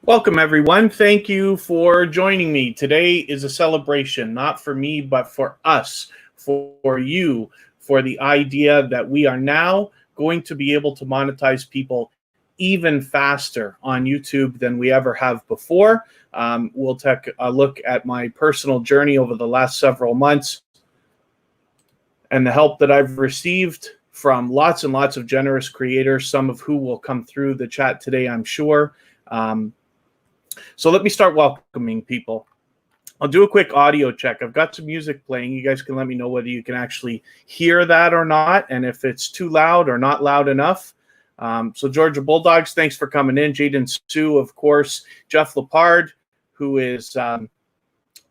Welcome, everyone. Thank you for joining me. Today is a celebration, not for me, but for us, for you, for the idea that we are now going to be able to monetize people even faster on YouTube than we ever have before. We'll take a look at my personal journey over the last several months and the help that I've received from lots and lots of generous creators, some of who will come through the chat today, I'm sure. So let me start welcoming people. I'll do a quick audio check. I've got some music playing. You guys can let me know whether you can actually hear that or not, and if it's too loud or not loud enough. So Georgia Bulldogs, thanks for coming in. Jaden Sue, of course. Jeff Lepard, who is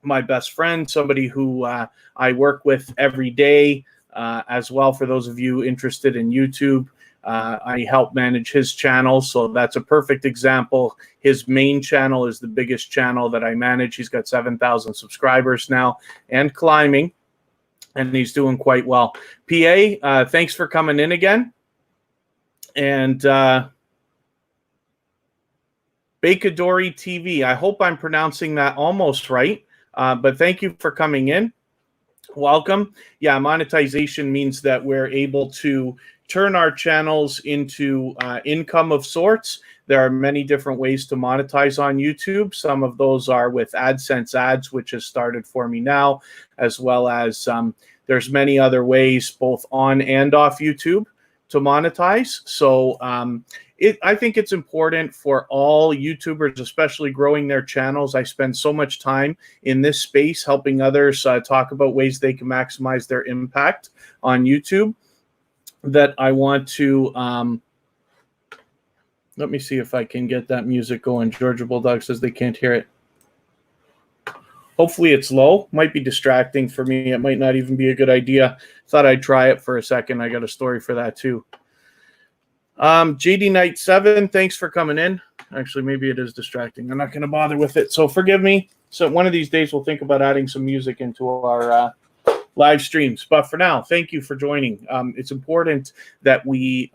my best friend, somebody who I work with every day as well. For those of you interested in YouTube, I help manage his channel, so that's a perfect example. His main channel is the biggest channel that I manage. He's got 7,000 subscribers now and climbing, and he's doing quite well. PA, thanks for coming in again. And Bakadori TV, I hope I'm pronouncing that almost right, but thank you for coming in. Welcome. Yeah, monetization means that we're able to turn our channels into income of sorts. There are many different ways to monetize on YouTube. Some of those are with AdSense ads, which has started for me now, as well as there's many other ways, both on and off YouTube, to monetize. So I think it's important for all YouTubers, especially growing their channels. I spend so much time in this space helping others talk about ways they can maximize their impact on YouTube, that I want to let me see if I can get that music going. Georgia Bulldog says they can't hear it. Hopefully it's low. Might be distracting for me. It might not even be a good idea. Thought I'd try it for a second. I got a story for that too. JD Knight 7, thanks for coming in. Actually, maybe it is distracting. I'm not going to bother with it, so forgive me. So one of these days we'll think about adding some music into our live streams. But for now, thank you for joining. It's important that we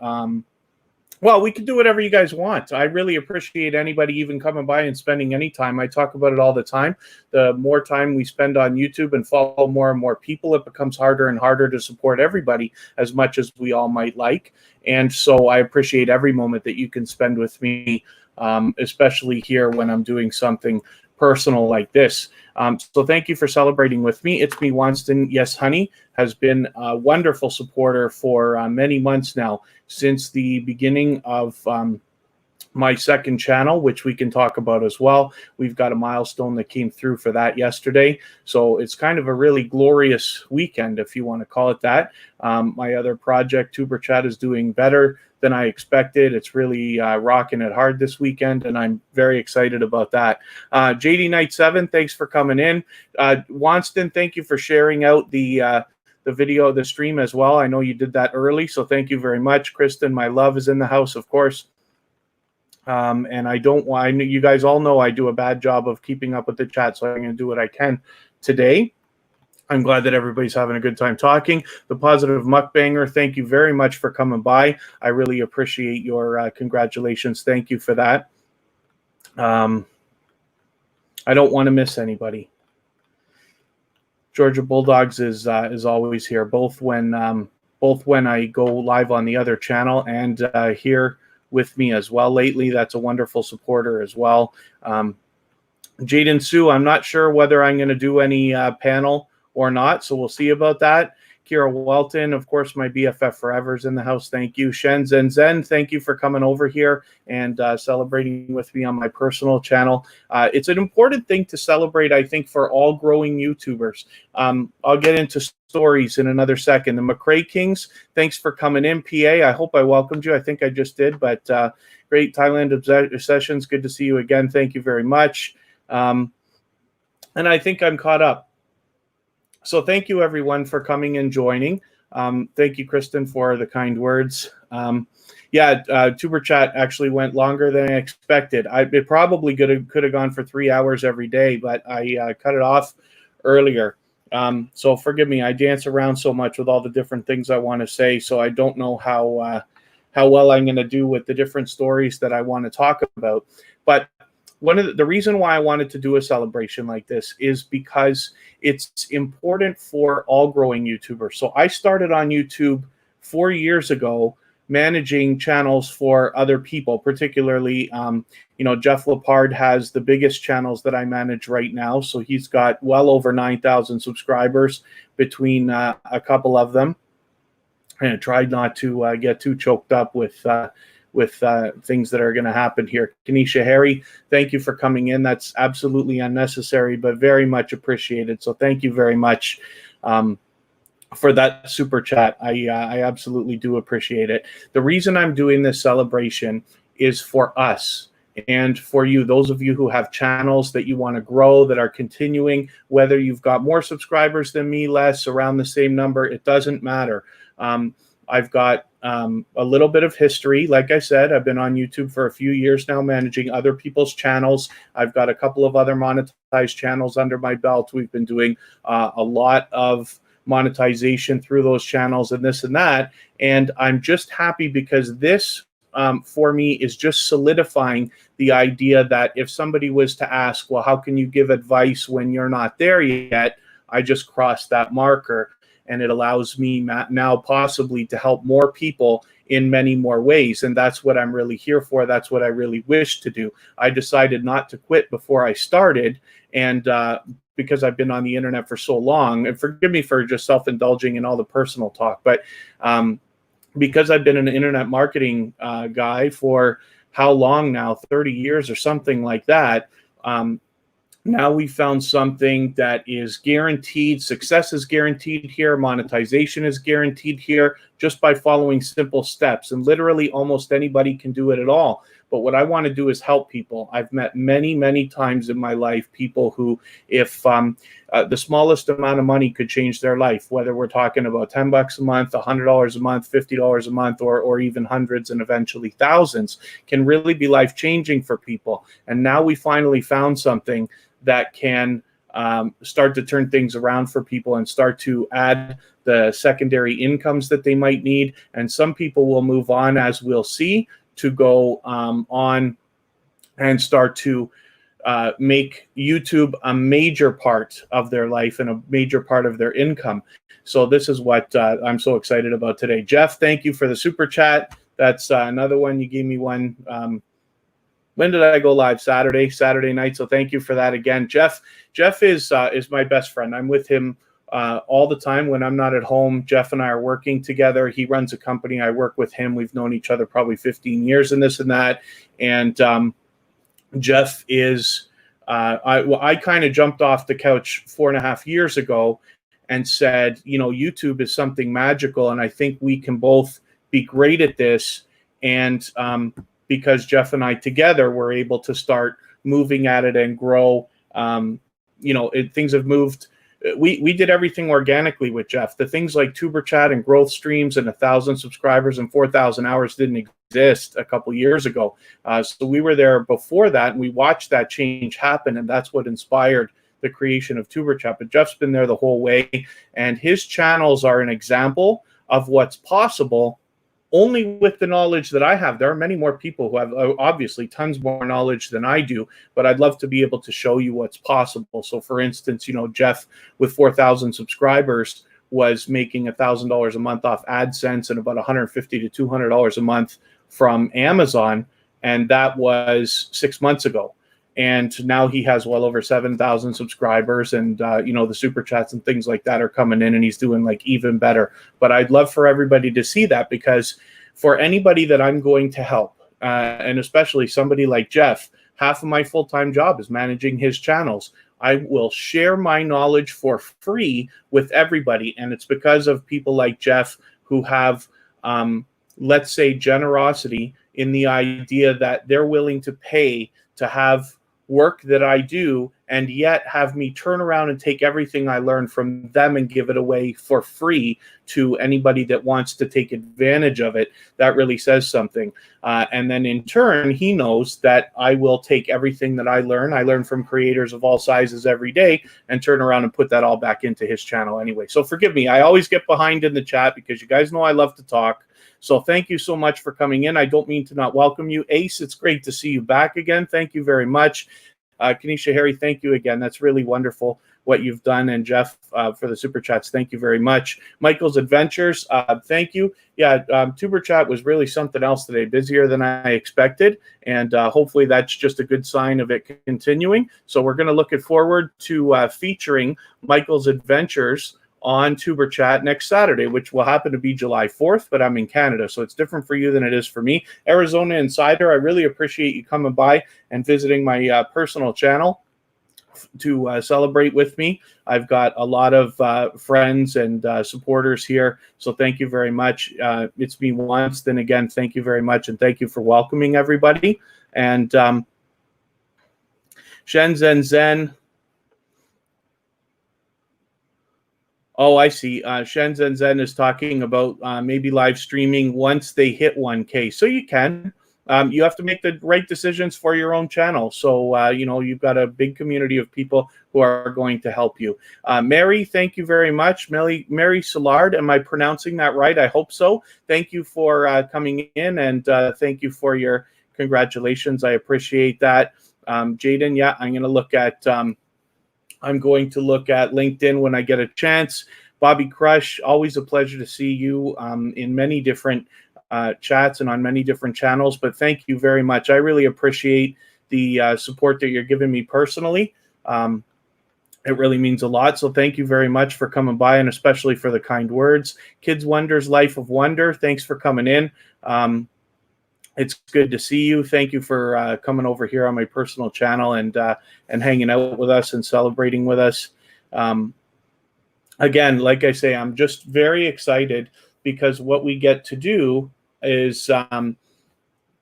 we can do whatever you guys want. I really appreciate anybody even coming by and spending any time. I talk about it all the time. The more time we spend on YouTube and follow more and more people, it becomes harder and harder to support everybody as much as we all might like. And so I appreciate every moment that you can spend with me, especially here when I'm doing something personal like this. So thank you for celebrating with me. It's me, Wonston. Yes, Honey has been a wonderful supporter for many months now, since the beginning of my second channel, which we can talk about as well. We've got a milestone that came through for that yesterday. So it's kind of a really glorious weekend, if you want to call it that. My other project, Tuber Chat, is doing better than I expected. It's really rocking it hard this weekend, and I'm very excited about that. JD Knight 7, thanks for coming in. Wonston, thank you for sharing out the video, the stream as well. I know you did that early, so thank you very much. Kristen, my love, is in the house, of course. And you guys all know I do a bad job of keeping up with the chat, so I'm going to do what I can today. I'm glad that everybody's having a good time talking. The Positive Mukbanger, thank you very much for coming by. I really appreciate your congratulations. Thank you for that. I don't want to miss anybody. Georgia Bulldogs is always here, both when I go live on the other channel and here with me as well lately. That's a wonderful supporter as well. Jaden Sue, I'm not sure whether I'm going to do any panel or not, so we'll see about that. Kira Welton, of course, my BFF forever, is in the house. Thank you. Shen Zen, thank you for coming over here and celebrating with me on my personal channel. It's an important thing to celebrate, I think, for all growing YouTubers. I'll get into stories in another second. The McRae Kings, thanks for coming in. PA, I hope I welcomed you. I think I just did, but great Thailand Obsessions. Good to see you again. Thank you very much. And I think I'm caught up. So thank you, everyone, for coming and joining. Thank you, Kristen, for the kind words. Tuber Chat actually went longer than I expected. It probably could have gone for 3 hours every day, but I cut it off earlier. So forgive me. I dance around so much with all the different things I want to say, so I don't know how well I'm going to do with the different stories that I want to talk about. But one of the reason why I wanted to do a celebration like this is because it's important for all growing YouTubers. So I started on YouTube 4 years ago, managing channels for other people, particularly, Jeff Lepard has the biggest channels that I manage right now. So he's got well over 9,000 subscribers between a couple of them. And I tried not to get too choked up with things that are going to happen here. Kanisha Harry, thank you for coming in. That's absolutely unnecessary, but very much appreciated. So thank you very much for that super chat. I absolutely do appreciate it. The reason I'm doing this celebration is for us and for you, those of you who have channels that you want to grow, that are continuing, whether you've got more subscribers than me, less, around the same number, it doesn't matter. I've got a little bit of history. Like I said, I've been on YouTube for a few years now, managing other people's channels. I've got a couple of other monetized channels under my belt. We've been doing a lot of monetization through those channels and this and that. And I'm just happy because this, for me, is just solidifying the idea that if somebody was to ask, well, how can you give advice when you're not there yet? I just crossed that marker. And it allows me now possibly to help more people in many more ways. And that's what I'm really here for. That's what I really wish to do. I decided not to quit before I started. And because I've been on the internet for so long, and forgive me for just self-indulging in all the personal talk, but because I've been an internet marketing guy for how long now, 30 years or something like that, now we found something that is guaranteed. Success is guaranteed here. Monetization is guaranteed here just by following simple steps. And literally almost anybody can do it at all. But what I want to do is help people. I've met many, many times in my life people who, if the smallest amount of money could change their life, whether we're talking about $10 a month, $100 a month, $50 a month, or even hundreds and eventually thousands, can really be life-changing for people. And now we finally found something that can start to turn things around for people and start to add the secondary incomes that they might need. And some people will move on, as we'll see, to go on and start to make YouTube a major part of their life and a major part of their income. So this is what I'm so excited about today. Jeff, thank you for the super chat. That's another one. You gave me one. When did I go live? Saturday night. So thank you for that again. Jeff is my best friend. I'm with him all the time when I'm not at home. Jeff and I are working together. He runs a company. I work with him. We've known each other probably 15 years and this and that. And Jeff is, I kind of jumped off the couch 4.5 years ago and said, YouTube is something magical. And I think we can both be great at this. And because Jeff and I together were able to start moving at it and grow. Things have moved. We did everything organically with Jeff. The things like Tuber Chat and growth streams and 1,000 subscribers and 4,000 hours didn't exist a couple years ago. So we were there before that, and we watched that change happen, and that's what inspired the creation of Tuber Chat. But Jeff's been there the whole way, and his channels are an example of what's possible only with the knowledge that I have. There are many more people who have obviously tons more knowledge than I do, but I'd love to be able to show you what's possible. So for instance, Jeff with 4,000 subscribers was making $1,000 a month off AdSense and about $150 to $200 a month from Amazon. And that was 6 months ago. And now he has well over 7,000 subscribers, and the super chats and things like that are coming in, and he's doing like even better. But I'd love for everybody to see that, because for anybody that I'm going to help, and especially somebody like Jeff, half of my full-time job is managing his channels. I will share my knowledge for free with everybody, and it's because of people like Jeff who have, let's say, generosity in the idea that they're willing to pay to have work that I do, and yet have me turn around and take everything I learned from them and give it away for free to anybody that wants to take advantage of it. That really says something. And then in turn, he knows that I will take everything that I learn from creators of all sizes every day, and turn around and put that all back into his channel anyway. So forgive me, I always get behind in the chat because you guys know I love to talk. So thank you so much for coming in. I don't mean to not welcome you. Ace, it's great to see you back again. Thank you very much. Kanisha Harry, thank you again. That's really wonderful what you've done. And Jeff, for the super chats, thank you very much. Michael's Adventures, thank you. Yeah, Tuber Chat was really something else today, busier than I expected. And hopefully that's just a good sign of it continuing. So we're going to look forward to featuring Michael's Adventures on Tuber Chat next Saturday, which will happen to be July 4th, but I'm in Canada, so it's different for you than it is for me. Arizona Insider, I really appreciate you coming by and visiting my personal channel to celebrate with me. I've got a lot of friends and supporters here, so thank you very much. It's me once, then again, thank you very much, and thank you for welcoming everybody. And Shenzhen Zen. Oh, I see. Shenzhen Zen is talking about maybe live streaming once they hit 1K. So you can. You have to make the right decisions for your own channel. So, you've got a big community of people who are going to help you. Mary, thank you very much. Mary Soulard, am I pronouncing that right? I hope so. Thank you for coming in, and thank you for your congratulations. I appreciate that. Jaden, yeah, I'm going to look at LinkedIn when I get a chance. Bobby Crush, always a pleasure to see you in many different chats and on many different channels. But thank you very much. I really appreciate the support that you're giving me personally. It really means a lot. So thank you very much for coming by, and especially for the kind words. Kids Wonders, Life of Wonder, thanks for coming in. It's good to see you. Thank you for coming over here on my personal channel and hanging out with us and celebrating with us. Again, like I say, I'm just very excited because what we get to do is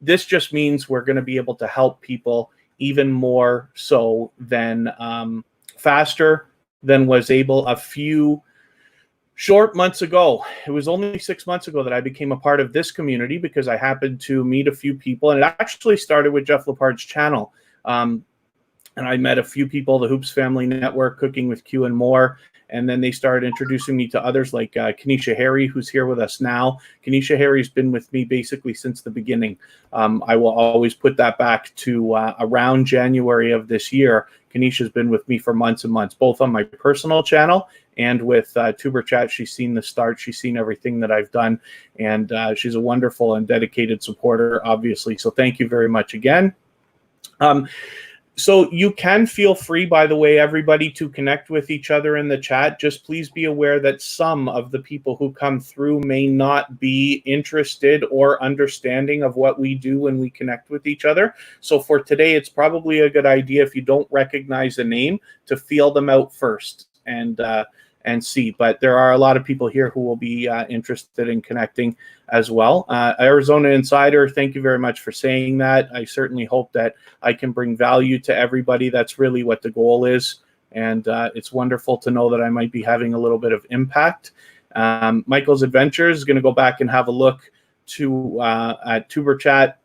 this just means we're going to be able to help people even more so than faster than was able a few short months ago. It was only 6 months ago that I became a part of this community because I happened to meet a few people, and it actually started with Jeff Lepard's channel. And I met a few people, the Hoops Family Network, Cooking with Q and more. And then they started introducing me to others like Kanisha Harry, who's here with us now. Kanisha Harry's been with me basically since the beginning. I will always put that back to around January of this year. Kanisha's been with me for months and months, both on my personal channel and with Tuber Chat. She's seen the start. She's seen everything that I've done. And she's a wonderful and dedicated supporter, obviously. So thank you very much again. So you can feel free, by the way, everybody, to connect with each other in the chat. Just please be aware that some of the people who come through may not be interested or understanding of what we do when we connect with each other. So for today, it's probably a good idea, if you don't recognize a name, to feel them out first and see. But there are a lot of people here who will be interested in connecting as well. Arizona Insider, thank you very much for saying that. I certainly hope that I can bring value to everybody. That's really what the goal is. And it's wonderful to know that I might be having a little bit of impact. Michael's Adventures is going to go back and have a look at Tuber Chat.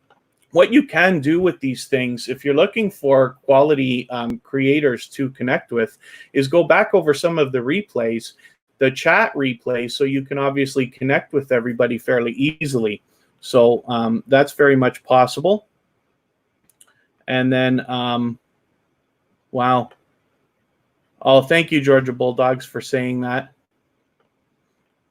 What you can do with these things, if you're looking for quality creators to connect with, is go back over some of the replays, the chat replays, so you can obviously connect with everybody fairly easily. So that's very much possible. And then, wow. Oh, thank you, Georgia Bulldogs, for saying that.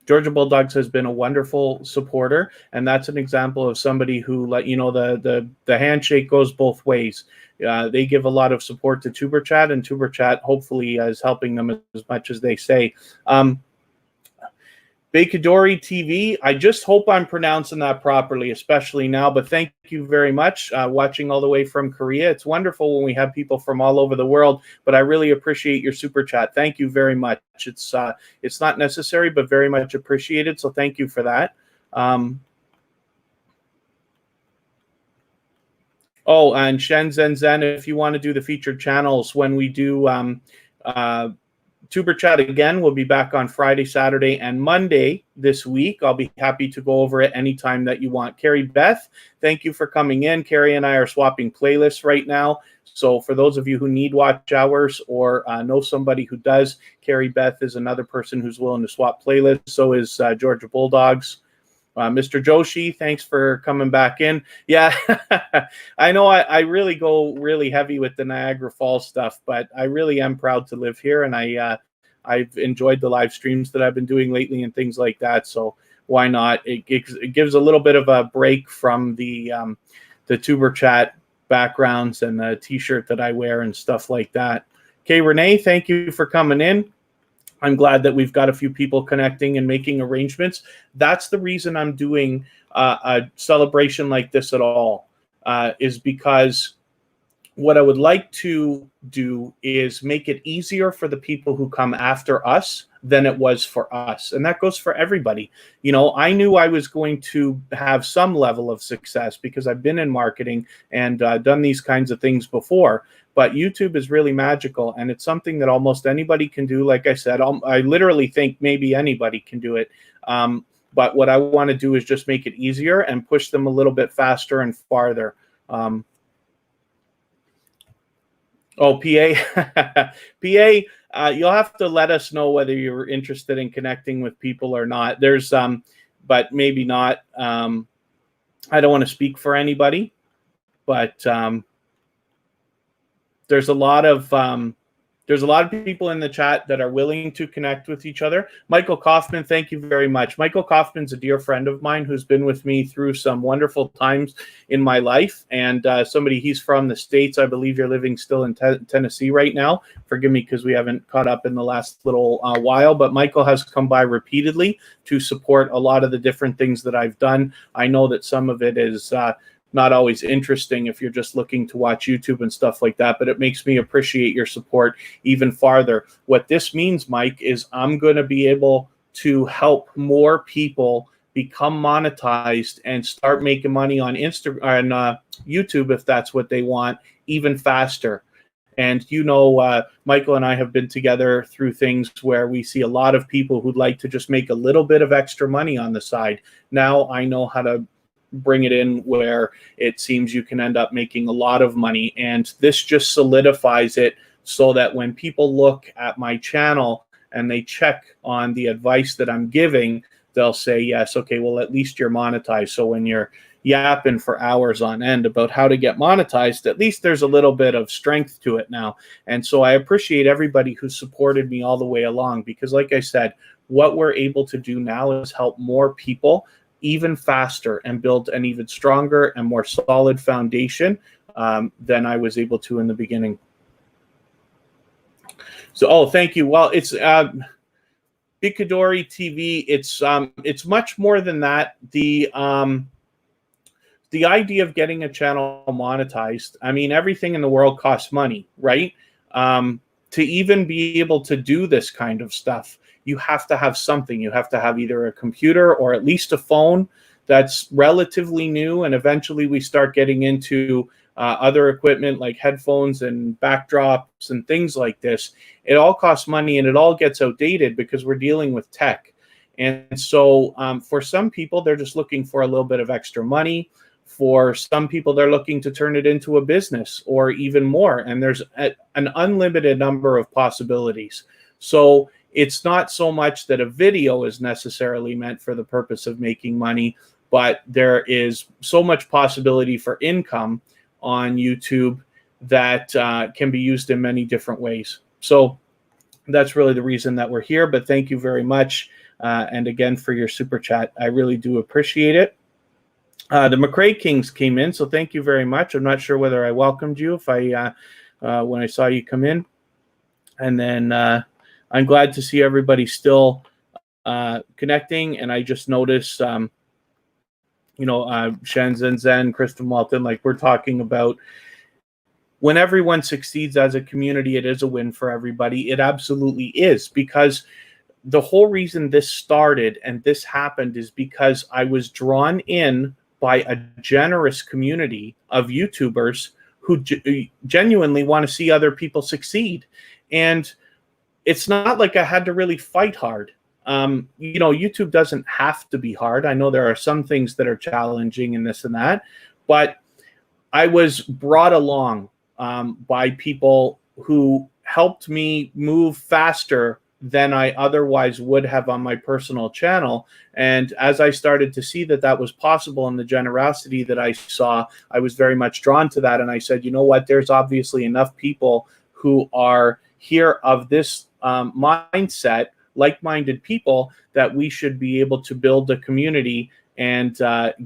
Georgia Bulldogs has been a wonderful supporter, and that's an example of somebody who, let you know, the handshake goes both ways. They give a lot of support to Tuber Chat, and Tuber Chat hopefully is helping them as much as they say. Bakadori TV, I just hope I'm pronouncing that properly, especially now, but thank you very much. Watching all the way from Korea. It's wonderful when we have people from all over the world, but I really appreciate your super chat. Thank you very much. It's not necessary, but very much appreciated, so thank you for that. Oh, and Shenzhen Zen, if you want to do the featured channels when we do Tuber Chat again, we'll be back on Friday, Saturday, and Monday this week. I'll be happy to go over it anytime that you want. Carrie Beth, thank you for coming in. Carrie and I are swapping playlists right now. So for those of you who need watch hours or know somebody who does, Carrie Beth is another person who's willing to swap playlists. So is Georgia Bulldogs. Mr. Joshi, thanks for coming back in. Yeah, I know I really go really heavy with the Niagara Falls stuff, but I really am proud to live here, and I've enjoyed the live streams that I've been doing lately and things like that. So why not? It gives a little bit of a break from the tuber chat backgrounds and the T-shirt that I wear and stuff like that. Okay, Renee, thank you for coming in. I'm glad that we've got a few people connecting and making arrangements. That's the reason I'm doing a celebration like this at all, is because what I would like to do is make it easier for the people who come after us than it was for us. And that goes for everybody. You know, I knew I was going to have some level of success because I've been in marketing and done these kinds of things before. But YouTube is really magical, and it's something that almost anybody can do. Like I said, I literally think maybe anybody can do it. But what I want to do is just make it easier and push them a little bit faster and farther. Oh, PA, PA, you'll have to let us know whether you're interested in connecting with people or not. There's, but maybe not. I don't want to speak for anybody, but there's a lot of people in the chat that are willing to connect with each other. Michael Kaufman, thank you very much. Michael Kaufman's a dear friend of mine who's been with me through some wonderful times in my life, and he's from the States. I believe you're living still in Tennessee right now. Forgive me because we haven't caught up in the last little while, but Michael has come by repeatedly to support a lot of the different things that I've done. I know that some of it is not always interesting if you're just looking to watch YouTube and stuff like that, but it makes me appreciate your support even farther. What this means, Mike, is I'm going to be able to help more people become monetized and start making money on YouTube if that's what they want, even faster. And you know, Michael and I have been together through things where we see a lot of people who'd like to just make a little bit of extra money on the side. Now I know how to bring it in where it seems you can end up making a lot of money. And this just solidifies it so that when people look at my channel and they check on the advice that I'm giving, they'll say, yes, okay, well, at least you're monetized. So when you're yapping for hours on end about how to get monetized, at least there's a little bit of strength to it now. And so I appreciate everybody who supported me all the way along, because like I said, what we're able to do now is help more people even faster and build an even stronger and more solid foundation than I was able to in the beginning. So, oh, thank you. Well, it's Bikadori TV. It's much more than that. The idea of getting a channel monetized, I mean, everything in the world costs money, right? To even be able to do this kind of stuff, you have to have something. You have to have either a computer or at least a phone that's relatively new. And eventually we start getting into other equipment like headphones and backdrops and things like this. It all costs money and it all gets outdated because we're dealing with tech. And so for some people, they're just looking for a little bit of extra money. For some people, they're looking to turn it into a business or even more. And there's an unlimited number of possibilities. So it's not so much that a video is necessarily meant for the purpose of making money, but there is so much possibility for income on YouTube that can be used in many different ways. So that's really the reason that we're here. But thank you very much. And again, for your super chat, I really do appreciate it. The McRae Kings came in, so thank you very much. I'm not sure whether I welcomed you when I saw you come in. And then I'm glad to see everybody still connecting. And I just noticed, Shen Zen, Kristen Walton, like we're talking about when everyone succeeds as a community, it is a win for everybody. It absolutely is, because the whole reason this started and this happened is because I was drawn in by a generous community of YouTubers who genuinely want to see other people succeed. And it's not like I had to really fight hard. YouTube doesn't have to be hard. I know there are some things that are challenging and this and that, but I was brought along by people who helped me move faster than I otherwise would have on my personal channel. And as I started to see that that was possible and the generosity that I saw, I was very much drawn to that. And I said, you know what, there's obviously enough people who are here of this mindset, like-minded people, that we should be able to build a community and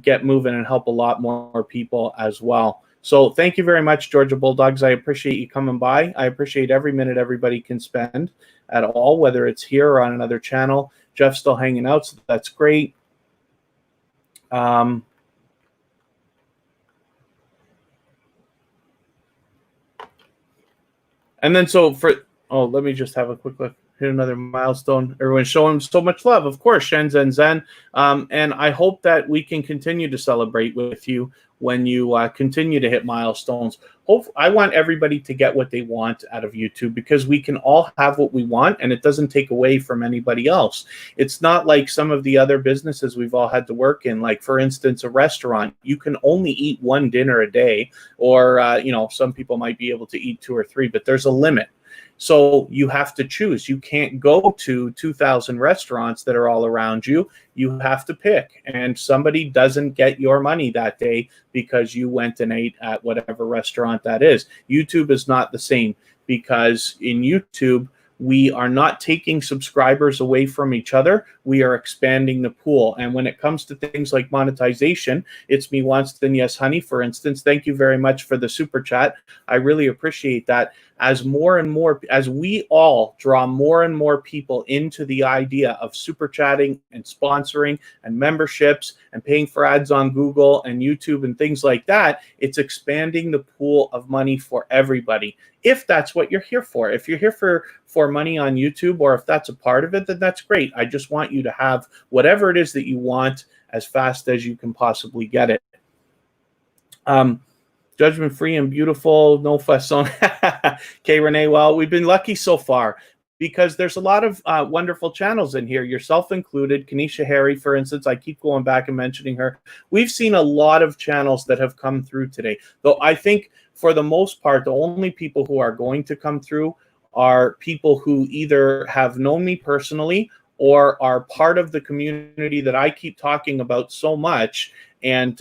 get moving and help a lot more people as well. So thank you very much, Georgia Bulldogs. I appreciate you coming by. I appreciate every minute everybody can spend at all, whether it's here or on another channel. Jeff's still hanging out, so that's great. And then let me just have a quick look. Hit another milestone. Everyone's showing so much love. Of course, Shenzhen Zen. And I hope that we can continue to celebrate with you when you continue to hit milestones. I want everybody to get what they want out of YouTube, because we can all have what we want and it doesn't take away from anybody else. It's not like some of the other businesses we've all had to work in, like, for instance, a restaurant. You can only eat one dinner a day, or, some people might be able to eat 2 or 3, but there's a limit. So you have to choose. You can't go to 2,000 restaurants that are all around you. You have to pick. And somebody doesn't get your money that day because you went and ate at whatever restaurant that is. YouTube is not the same, because in YouTube, we are not taking subscribers away from each other. We are expanding the pool. And when it comes to things like monetization, it's me once, then yes, honey, for instance. Thank you very much for the super chat. I really appreciate that. As we all draw more and more people into the idea of super chatting and sponsoring and memberships and paying for ads on Google and YouTube and things like that, it's expanding the pool of money for everybody. If that's what you're here for. If you're here for money on YouTube, or if that's a part of it, then that's great. I just want you to have whatever it is that you want as fast as you can possibly get it. Judgment free and beautiful, no fuss on. Kaye Renee, well, we've been lucky so far, because there's a lot of wonderful channels in here, yourself included. Kanisha Harry, for instance, I keep going back and mentioning her. We've seen a lot of channels that have come through today, though I think for the most part, the only people who are going to come through are people who either have known me personally or are part of the community that I keep talking about so much, and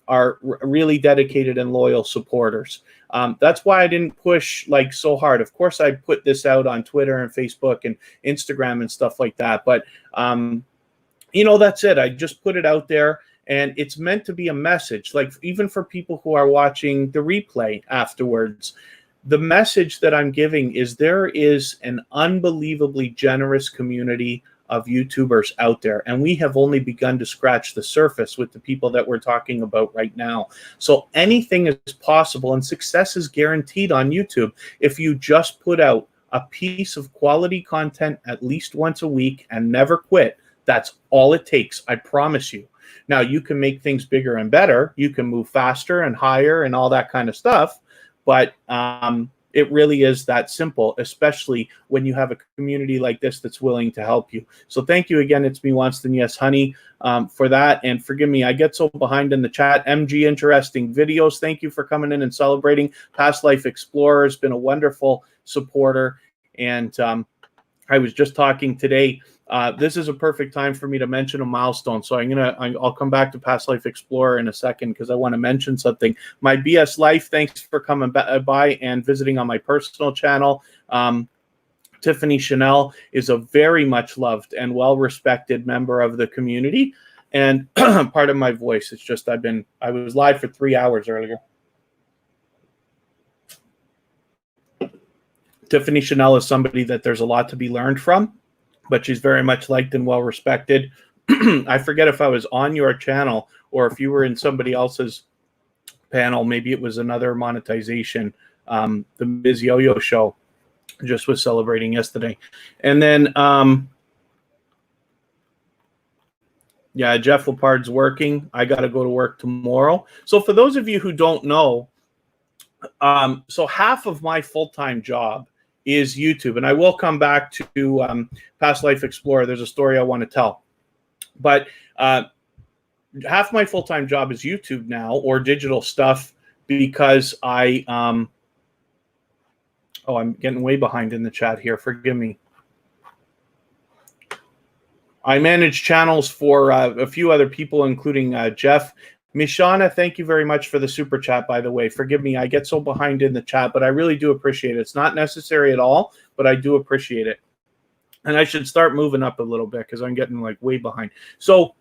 are really dedicated and loyal supporters. That's why I didn't push so hard. Of course, I put this out on Twitter and Facebook and Instagram and stuff like that. But, that's it. I just put it out there, and it's meant to be a message. Like, even for people who are watching the replay afterwards, the message that I'm giving is there is an unbelievably generous community of YouTubers out there, and we have only begun to scratch the surface with the people that we're talking about right now. So anything is possible, and success is guaranteed on YouTube if you just put out a piece of quality content at least once a week and never quit. That's all it takes, I promise you. Now, you can make things bigger and better, you can move faster and higher and all that kind of stuff, but it really is that simple, especially when you have a community like this that's willing to help you. So thank you again. It's me once, then yes, honey, for that. And forgive me, I get so behind in the chat. MG Interesting Videos, thank you for coming in and celebrating. Past Life Explorer has been a wonderful supporter. And I was just talking today. This is a perfect time for me to mention a milestone. So I'll come back to Past Life Explorer in a second, because I want to mention something. My BS Life, thanks for coming by and visiting on my personal channel. Tiffany Chanel is a very much loved and well-respected member of the community. And part of my voice, it's just I was live for 3 hours earlier. Tiffany Chanel is somebody that there's a lot to be learned from, but she's very much liked and well respected. I forget if I was on your channel or if you were in somebody else's panel. Maybe it was another monetization. The Ms. Yo-Yo show just was celebrating yesterday. And then, yeah, Jeff Lepard's working. I got to go to work tomorrow. So for those of you who don't know, so half of my full-time job is YouTube, and I will come back to Past Life Explorer. There's a story I want to tell, but half my full-time job is YouTube now, or digital stuff, because I'm getting way behind in the chat here. Forgive me. I manage channels for a few other people, including Jeff. Mishana, thank you very much for the super chat, by the way. Forgive me, I get so behind in the chat, but I really do appreciate it. It's not necessary at all, but I do appreciate it. And I should start moving up a little bit because I'm getting like way behind. So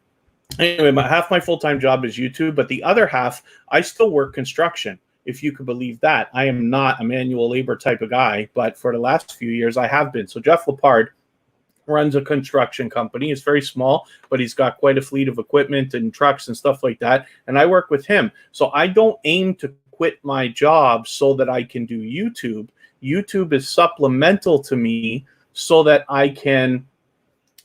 anyway, half my full-time job is YouTube, but the other half, I still work construction, if you could believe that. I am not a manual labor type of guy, but for the last few years, I have been. So Jeff Lepard runs a construction company. It's very small, but he's got quite a fleet of equipment and trucks and stuff like that. And I work with him. So I don't aim to quit my job so that I can do YouTube. YouTube is supplemental to me so that I can,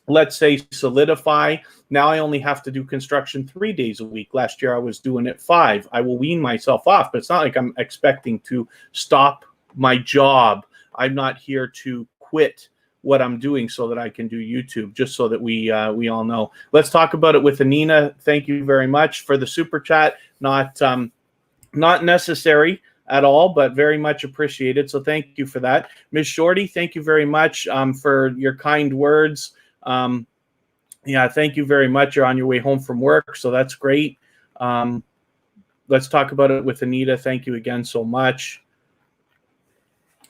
let's say, solidify. Now I only have to do construction 3 days a week. Last year I was doing it 5. I will wean myself off, but it's not like I'm expecting to stop my job. I'm not here to quit what I'm doing so that I can do YouTube, just so that we all know. Let's talk about it with Anina. Thank you very much for the super chat. Not necessary at all, but very much appreciated. So thank you for that. Ms. Shorty, thank you very much for your kind words. Yeah, thank you very much. You're on your way home from work, so that's great. Let's talk about it with Anita. Thank you again so much.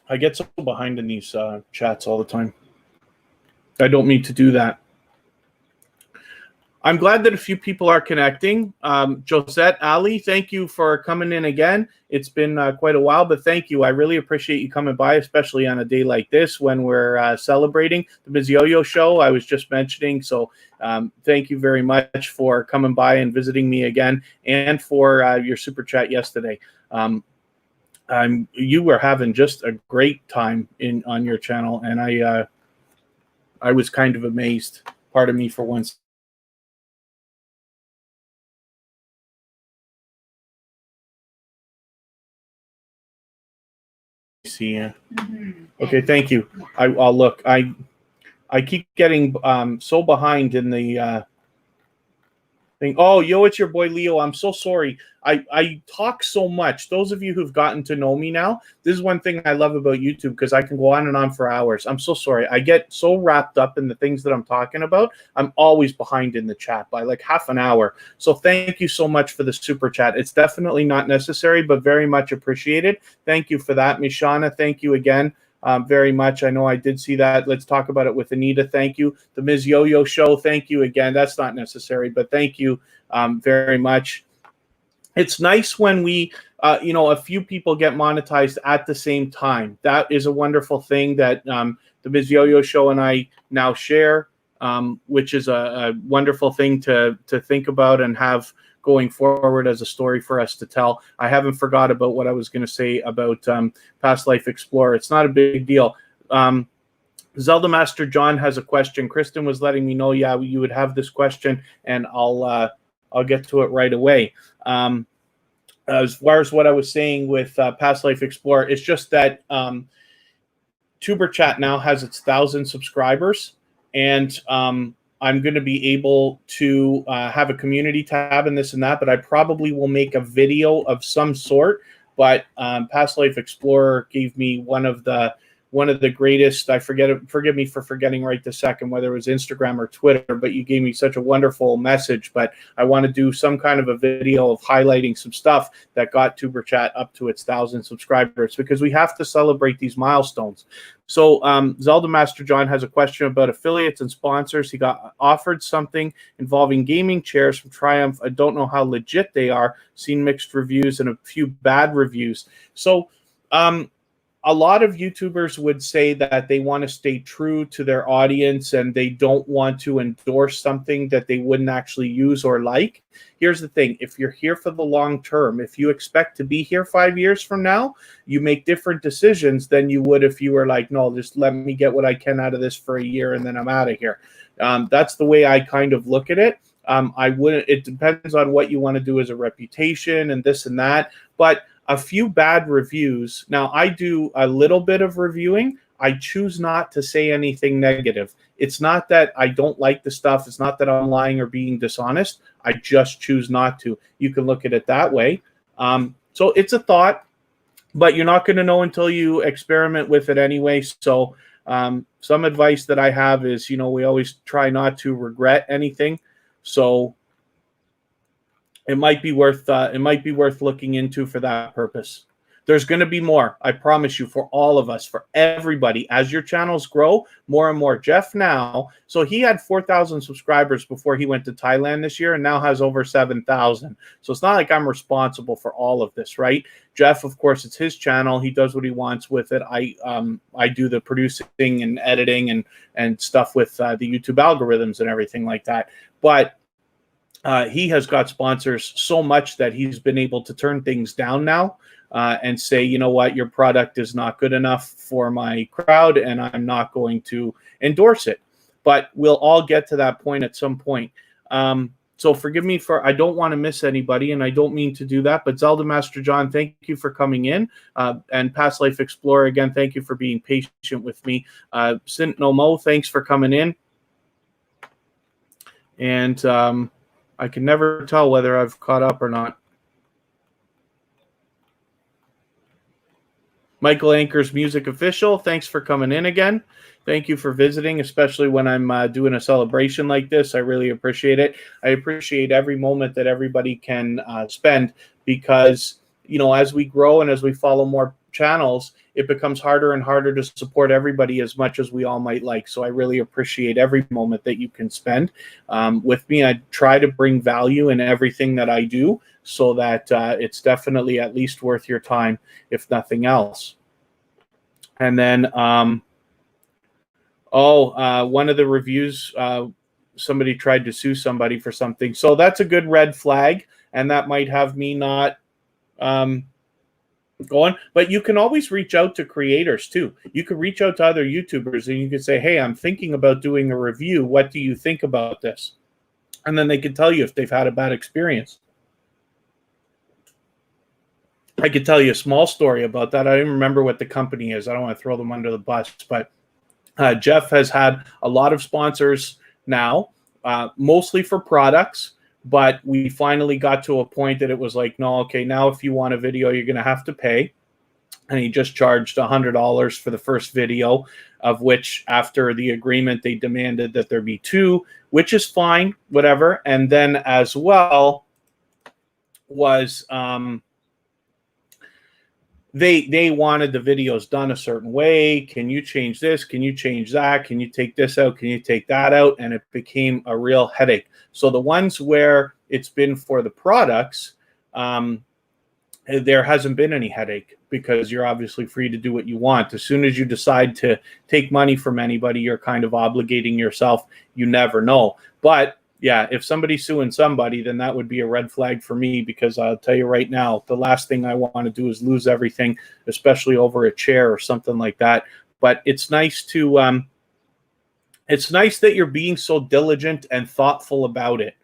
I get so behind in these chats all the time. I don't mean to do that. I'm glad that a few people are connecting. Josette, Ali, thank you for coming in again. It's been quite a while, but thank you. I really appreciate you coming by, especially on a day like this when we're celebrating the Ms. Yo-Yo show I was just mentioning. So thank you very much for coming by and visiting me again, and for your super chat yesterday. You were having just a great time on your channel, and I was kind of amazed. Pardon me for once. See ya. Okay, thank you. I'll look. I keep getting so behind in the thing. Oh, yo, it's your boy Leo. I'm so sorry. I talk so much. Those of you who've gotten to know me now, this is one thing I love about YouTube, because I can go on and on for hours. I'm so sorry. I get so wrapped up in the things that I'm talking about. I'm always behind in the chat by like half an hour. So thank you so much for the super chat. It's definitely not necessary, but very much appreciated. Thank you for that. Mishana, thank you again. Very much. I know I did see that. Let's talk about it with Anita. Thank you. The Ms. Yo-Yo show. Thank you again. That's not necessary, but thank you very much. It's nice when we, a few people get monetized at the same time. That is a wonderful thing that the Ms. Yo-Yo show and I now share, which is a wonderful thing to think about and have going forward as a story for us to tell. I haven't forgot about what I was going to say about Past Life Explorer. It's not a big deal. Zelda Master John has a question. Kristen was letting me know, yeah, you would have this question, and I'll get to it right away. As far as what I was saying with Past Life Explorer, it's just that Tuber Chat now has its 1,000 subscribers, and I'm going to be able to have a community tab and this and that, but I probably will make a video of some sort. But Past Life Explorer gave me one of the greatest. Forgive me for forgetting right this second whether it was Instagram or Twitter, but you gave me such a wonderful message. But I want to do some kind of a video of highlighting some stuff that got Tuber Chat up to its 1,000 subscribers, because we have to celebrate these milestones. So Zelda Master John has a question about affiliates and sponsors. He got offered something involving gaming chairs from Triumph. I don't know how legit they are. Seen mixed reviews and a few bad reviews. So a lot of YouTubers would say that they want to stay true to their audience and they don't want to endorse something that they wouldn't actually use or like. Here's the thing. If you're here for the long term, if you expect to be here 5 years from now, you make different decisions than you would if you were like, no, just let me get what I can out of this for a year and then I'm out of here. That's the way I kind of look at it. It depends on what you want to do as a reputation and this and that. But a few bad reviews. Now, I do a little bit of reviewing. I choose not to say anything negative. It's not that I don't like the stuff. It's not that I'm lying or being dishonest. I just choose not to. You can look at it that way. So it's a thought, but you're not going to know until you experiment with it anyway. So Some advice that I have is, we always try not to regret anything. So it might be worth looking into for that purpose. There's going to be more, I promise you, for all of us, for everybody. As your channels grow more and more. Jeff now, so he had 4,000 subscribers before he went to Thailand this year and now has over 7,000. So it's not like I'm responsible for all of this, right? Jeff, of course, it's his channel. He does what he wants with it. I do the producing and editing and stuff with the YouTube algorithms and everything like that. But he has got sponsors so much that he's been able to turn things down now. And say, you know what, your product is not good enough for my crowd and I'm not going to endorse it. But we'll all get to that point at some point. So forgive me for, I don't want to miss anybody and I don't mean to do that. But Zelda Master John, thank you for coming in. And Past Life Explorer, again, thank you for being patient with me. Sint No Mo, thanks for coming in. And I can never tell whether I've caught up or not. Michael Anchor's Music Official, thanks for coming in again. Thank you for visiting, especially when I'm doing a celebration like this. I really appreciate it. I appreciate every moment that everybody can spend because, as we grow and as we follow more channels, it becomes harder and harder to support everybody as much as we all might like. So I really appreciate every moment that you can spend with me. I try to bring value in everything that I do so that it's definitely at least worth your time, if nothing else. And then, one of the reviews, somebody tried to sue somebody for something. So that's a good red flag, and that might have me not going. But you can always reach out to creators too. You can reach out to other YouTubers and you can say, hey, I'm thinking about doing a review. What do you think about this? And then they can tell you if they've had a bad experience. I could tell you a small story about that. I don't remember what the company is. I don't want to throw them under the bus, but Jeff has had a lot of sponsors now, mostly for products, but we finally got to a point that it was like, no, okay, now if you want a video, you're going to have to pay. And he just charged $100 for the first video, of which after the agreement, they demanded that there be 2, which is fine, whatever. And then as well was... They wanted the videos done a certain way. Can you change this? Can you change that? Can you take this out? Can you take that out? And it became a real headache. So the ones where it's been for the products, there hasn't been any headache because you're obviously free to do what you want. As soon as you decide to take money from anybody, you're kind of obligating yourself. You never know. But yeah, if somebody's suing somebody, then that would be a red flag for me because I'll tell you right now, the last thing I want to do is lose everything, especially over a chair or something like that. But it's nice to, it's nice that you're being so diligent and thoughtful about it,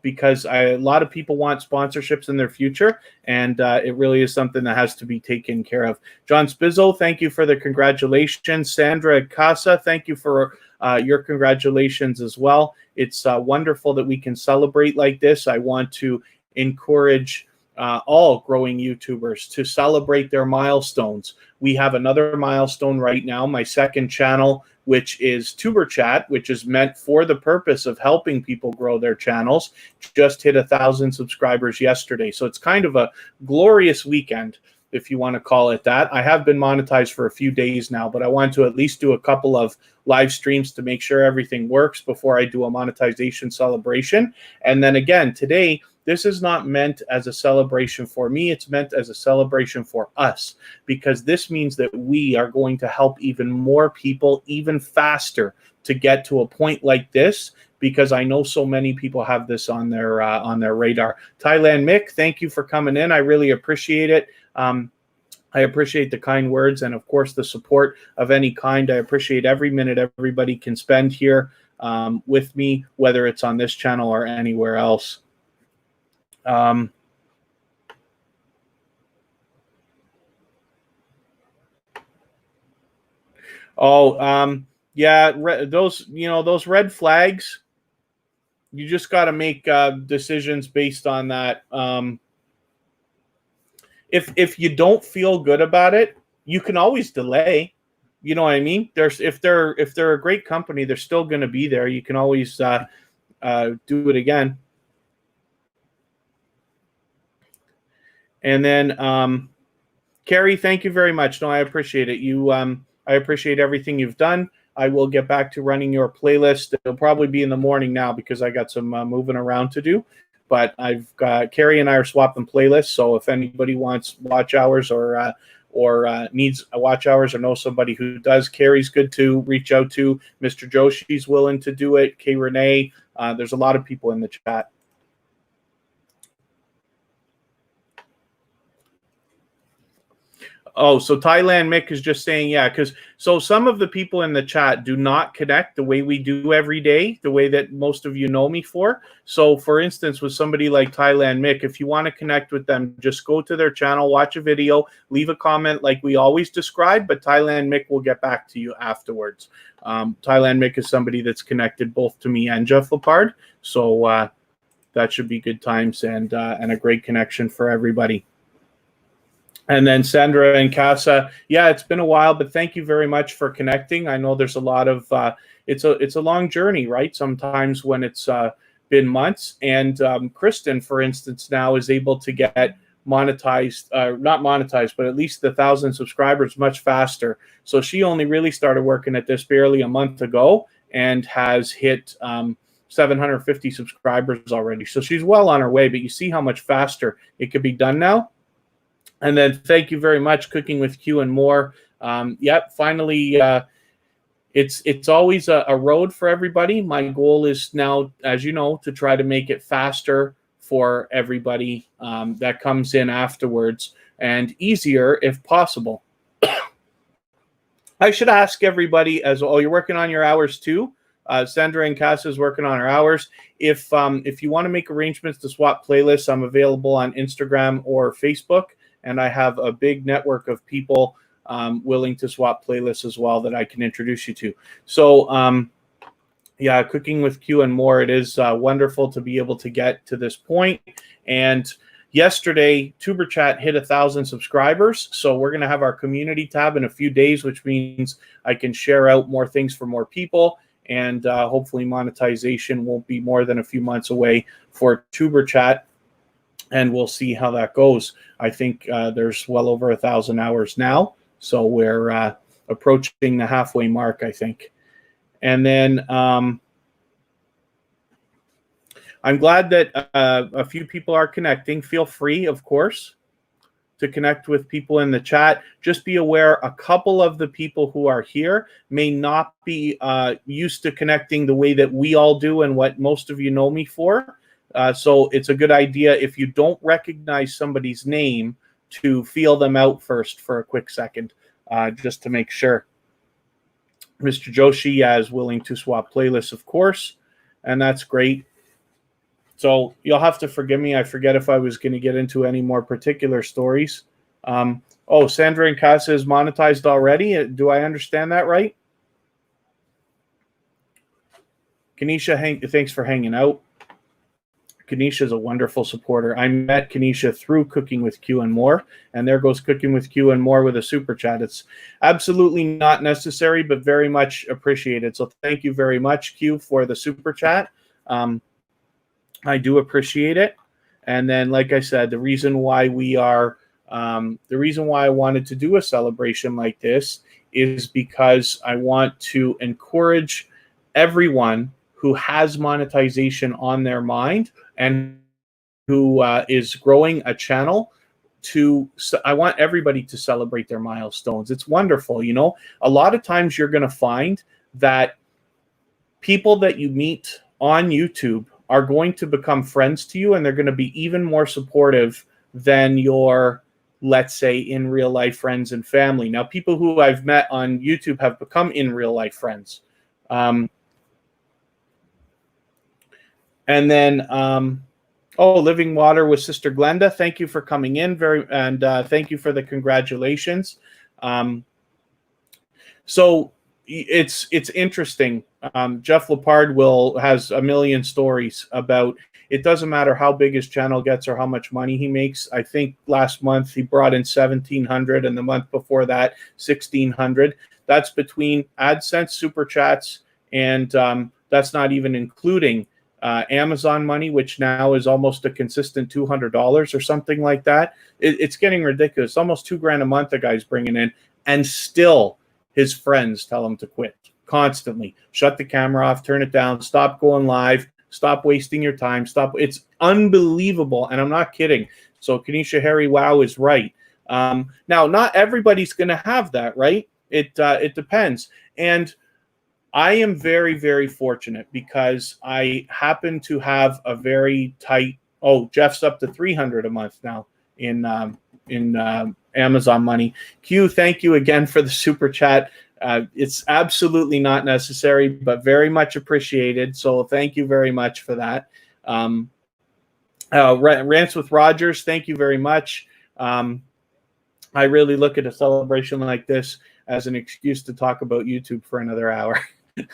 because a lot of people want sponsorships in their future, and it really is something that has to be taken care of. John Spizzo, thank you for the congratulations. Sandra Casa, thank you for your congratulations as well. It's wonderful that we can celebrate like this. I want to encourage all growing YouTubers to celebrate their milestones. We have another milestone right now, my second channel, which is Tuber Chat, which is meant for the purpose of helping people grow their channels, just hit 1,000 subscribers yesterday. So it's kind of a glorious weekend, if you want to call it that. I have been monetized for a few days now, but I want to at least do a couple of live streams to make sure everything works before I do a monetization celebration. And then again, today, this is not meant as a celebration for me. It's meant as a celebration for us, because this means that we are going to help even more people even faster to get to a point like this, because I know so many people have this on their radar. Thailand Mick, thank you for coming in. I really appreciate it. I appreciate the kind words and, of course, the support of any kind. I appreciate every minute everybody can spend here with me, whether it's on this channel or anywhere else. Yeah, those red flags, you just got to make decisions based on that. If you don't feel good about it, you can always delay. You know what I mean? If they're a great company, they're still going to be there. You can always do it again. And then Carrie, thank you very much. No, I appreciate it. I appreciate everything you've done. I will get back to running your playlist. It'll probably be in the morning now because I got some moving around to do. But I've got Carrie and I are swapping playlists. So if anybody wants watch hours or needs watch hours or know somebody who does, Carrie's good to reach out to. Mr. Joshi's willing to do it. Kay Renee. There's a lot of people in the chat. Oh, so Thailand Mick is just saying, yeah, because so some of the people in the chat do not connect the way we do every day, the way that most of you know me for. So, for instance, with somebody like Thailand Mick, if you want to connect with them, just go to their channel, watch a video, leave a comment like we always describe, but Thailand Mick will get back to you afterwards. Thailand Mick is somebody that's connected both to me and Jeff Lepard, so that should be good times and a great connection for everybody. And then Sandra and Casa, yeah, it's been a while, but thank you very much for connecting. I know there's a lot of it's a long journey, right? Sometimes when it's been months. And Kristen, for instance, now is able to get monetized, not monetized, but at least 1,000 subscribers much faster. So she only really started working at this barely a month ago and has hit 750 subscribers already. So she's well on her way, but you see how much faster it could be done now. And then thank you very much, Cooking with Q and More. Yep, finally, it's always a road for everybody. My goal is now, as you know, to try to make it faster for everybody that comes in afterwards and easier if possible. I should ask everybody as well. Oh, you're working on your hours too? Sandra and Casa is working on her hours. If you want to make arrangements to swap playlists, I'm available on Instagram or Facebook. And I have a big network of people willing to swap playlists as well that I can introduce you to. So, yeah, Cooking with Q and More. It is wonderful to be able to get to this point. And yesterday, Tuber Chat hit 1,000 subscribers. So we're going to have our community tab in a few days, which means I can share out more things for more people. And hopefully monetization won't be more than a few months away for Tuber Chat. And we'll see how that goes. I think there's well over 1,000 hours now. So we're approaching the halfway mark, I think. And then I'm glad that a few people are connecting. Feel free, of course, to connect with people in the chat. Just be aware a couple of the people who are here may not be used to connecting the way that we all do and what most of you know me for. So it's a good idea if you don't recognize somebody's name to feel them out first for a quick second, just to make sure. Mr. Joshi is willing to swap playlists, of course, and that's great. So you'll have to forgive me. I forget if I was going to get into any more particular stories. Oh, Sandra and Casa is monetized already. Do I understand that right? Kanisha, thanks for hanging out. Kanisha is a wonderful supporter. I met Kanisha through Cooking with Q and More, and there goes Cooking with Q and More with a super chat. It's absolutely not necessary, but very much appreciated. So thank you very much, Q, for the super chat. I do appreciate it. And then, like I said, the reason why I wanted to do a celebration like this is because I want to encourage everyone who has monetization on their mind and who is growing a channel I want everybody to celebrate their milestones. It's wonderful. You know, a lot of times you're going to find that people that you meet on YouTube are going to become friends to you, and they're going to be even more supportive than your, let's say, in real life friends and family. Now, people who I've met on YouTube have become in real life friends. And then, Living Water with Sister Glenda. Thank you for coming in. Thank you for the congratulations. So it's interesting. Jeff Lepard has a million stories about. It doesn't matter how big his channel gets or how much money he makes. I think last month he brought in $1,700, and the month before that $1,600. That's between AdSense, Super Chats, and that's not even including Amazon money, which now is almost a consistent $200 or something like that. It's getting ridiculous. Almost $2,000 a month the guy's bringing in, and still his friends tell him to quit constantly. Shut the camera off, turn it down, stop going live, stop wasting your time, stop. It's unbelievable, and I'm not kidding. So Kanisha Harry Wow is right. Now, not everybody's going to have that, right? It depends. And I am very, very fortunate because I happen to have a very tight. Oh, Jeff's up to $300 a month now in Amazon money. Q, thank you again for the super chat. It's absolutely not necessary, but very much appreciated. So thank you very much for that. Rants with Rogers, thank you very much. I really look at a celebration like this as an excuse to talk about YouTube for another hour.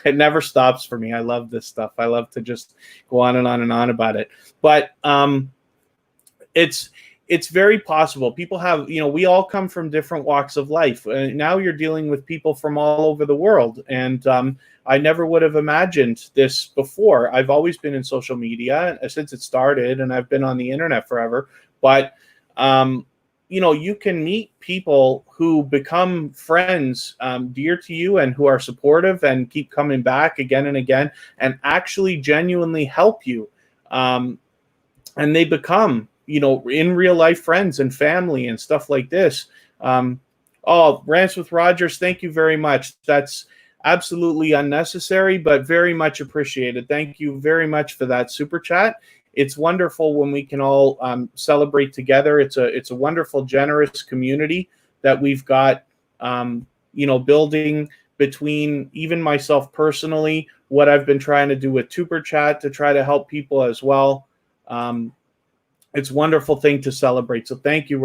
It never stops for me. I love this stuff. I love to just go on and on and on about it. But it's very possible. People have, we all come from different walks of life. Now you're dealing with people from all over the world. And I never would have imagined this before. I've always been in social media since it started, and I've been on the internet forever. But you can meet people who become friends dear to you and who are supportive and keep coming back again and again and actually genuinely help you. And they become, in real life friends and family and stuff like this. Rants with Rogers, thank you very much. That's absolutely unnecessary, but very much appreciated. Thank you very much for that super chat. It's wonderful when we can all celebrate together. It's a wonderful, generous community that we've got, building between even myself personally, what I've been trying to do with Tuber Chat to try to help people as well. It's a wonderful thing to celebrate. So thank you,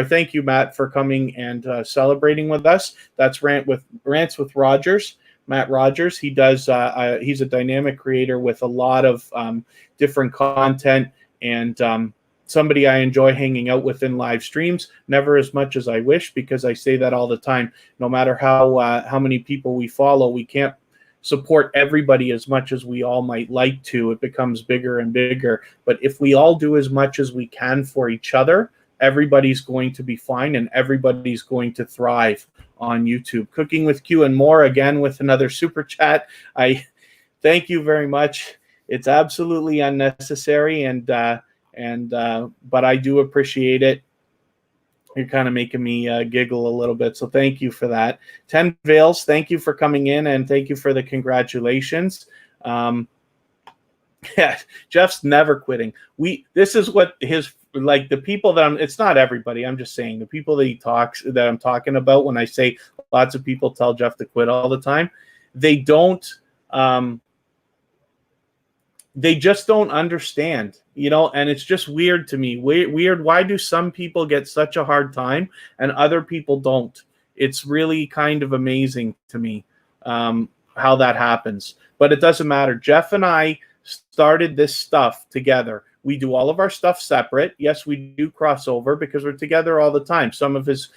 thank you, Matt, for coming and celebrating with us. That's Rants with Rogers. Matt Rogers. He does. He's a dynamic creator with a lot of different content, and somebody I enjoy hanging out with in live streams. Never as much as I wish, because I say that all the time. No matter how many people we follow, we can't support everybody as much as we all might like to. It becomes bigger and bigger. But if we all do as much as we can for each other, everybody's going to be fine and everybody's going to thrive on YouTube. Cooking with Q and More, again with another super chat. I thank you very much. It's absolutely unnecessary, but I do appreciate it. You're kind of making me giggle a little bit, so thank you for that. 10 Veils, thank you for coming in and thank you for the congratulations. Yeah, Jeff's never quitting. This is what the people that it's not everybody, I'm just saying the people that I'm talking about when I say lots of people tell Jeff to quit all the time, they just don't understand, and it's just weird to me. Weird. Why do some people get such a hard time and other people don't? It's really kind of amazing to me how that happens, but it doesn't matter. Jeff and I started this stuff together. We do all of our stuff separate. Yes, we do crossover because we're together all the time. Some of his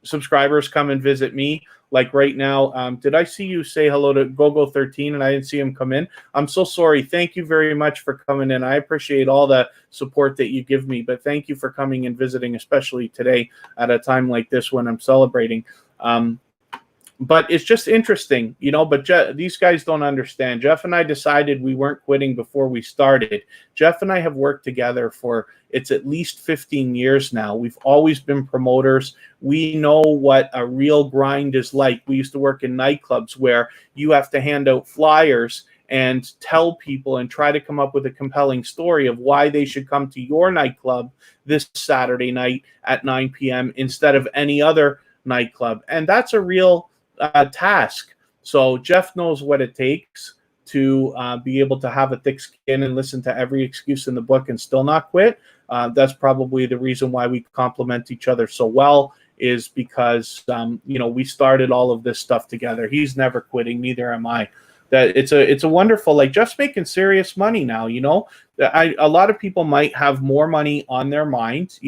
subscribers come and visit me. Like right now, did I see you say hello to GoGo13 and I didn't see him come in? I'm so sorry. Thank you very much for coming in. I appreciate all the support that you give me, but thank you for coming and visiting, especially today at a time like this when I'm celebrating. But it's just interesting, but these guys don't understand. Jeff and I decided we weren't quitting before we started. Jeff and I have worked together for, it's at least 15 years now. We've always been promoters. We know what a real grind is like. We used to work in nightclubs where you have to hand out flyers and tell people and try to come up with a compelling story of why they should come to your nightclub this Saturday night at 9 p.m. instead of any other nightclub. And that's a real task. So Jeff knows what it takes to be able to have a thick skin and listen to every excuse in the book and still not quit. That's probably the reason why we complement each other so well, is because we started all of this stuff together. He's never quitting, neither am I. That it's a wonderful, Jeff's making serious money now. A lot of people might have more money on their mind,